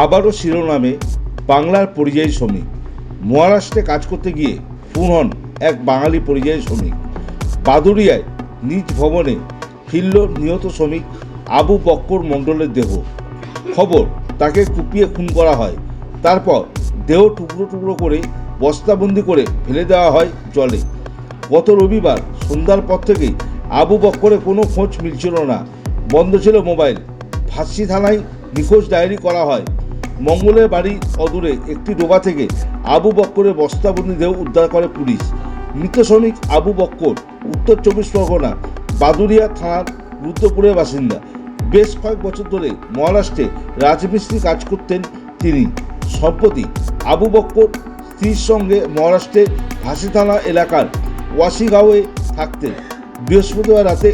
আবারও শিরোনামে বাংলার পরিযায়ী শ্রমিক। মহারাষ্ট্রে কাজ করতে গিয়ে খুন হন এক বাঙালি পরিযায়ী শ্রমিক। বাদুড়িয়ায় নিজ ভবনে ফিরল নিহত শ্রমিক আবু বক্কর মণ্ডলের দেহ। খবর, তাকে কুপিয়ে খুন করা হয়। তারপর দেহ টুকরো টুকরো করে বস্তাবন্দি করে ফেলে দেওয়া হয় জলে। গত রবিবার সন্ধ্যার পর থেকেই আবু বক্করের কোনো খোঁজ মিলছিল না। বন্ধ ছিল মোবাইল। ফাঁসি থানায় নিখোঁজ ডায়েরি করা হয়। মঙ্গলের বাড়ি অদূরে একটি ডোবা থেকে আবু বক্করের বস্তাবন্দি দেহ উদ্ধার করে পুলিশ। মৃত শ্রমিক আবু বক্কর উত্তর 24 পরগনা বাদুড়িয়া থানার রুদ্রপুরের বাসিন্দা। বেশ কয়েক বছর ধরে মহারাষ্ট্রে রাজমিস্ত্রি কাজ করতেন তিনি। সম্প্রতি আবু বক্কর স্ত্রীর সঙ্গে মহারাষ্ট্রের ফাঁসি থানা এলাকার ওয়াশিগাঁওয়ে থাকতেন। বৃহস্পতিবার রাতে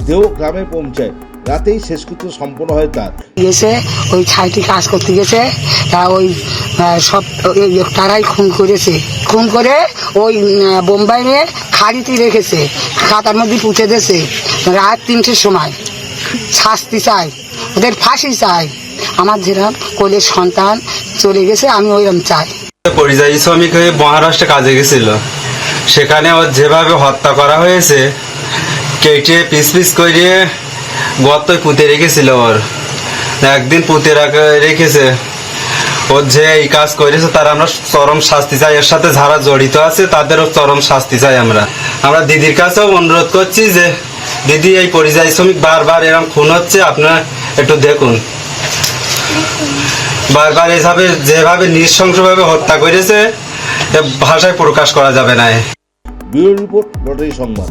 দেহ গ্রামে পৌঁছায়। রাতেই শেষকৃত্য সম্পন্ন হয় তার। গেছে ওই ছাইটি কাজ করতে গেছে, তা ওই সব তারাই খুন করেছে। খুন করে ওই বোম্বাইয়ে খাড়িতে রেখেছে, খাতার মধ্যে পুঁতে দিয়েছে। রাত 3টের সময় শাস্তি চাই, ওদের ফাঁসি চাই। আমার যেরকম কোলের সন্তান চলে গেছে, আমি ওইরকম চাই। পরিযায়ী শ্রমিক হয়ে মহারাষ্ট্রে কাজে গেছিল, সেখানে ওর যেভাবে হত্যা করা হয়েছে, কেটে পিস পিস করে গর্তয় পুঁতে রেখেছিল। ওর একদিন পুঁতে রেখেছে। ওর যে এই কাজ করেছে তার আমরা চরম শাস্তি চাই। এর সাথে যারা জড়িত আছে তাদেরও চরম শাস্তি চাই। আমরা দিদির কাছেও অনুরোধ করছি যে দিদি, এই পরিযায়ী শ্রমিক বারবার এরকম খুন হচ্ছে, আপনারা একটু দেখুন। বারবার এভাবে যেভাবে নৃশংসভাবে হত্যা করেছে, ভাষায় প্রকাশ করা যাবে না। ব্যুরো রিপোর্ট, লটারি সংবাদ।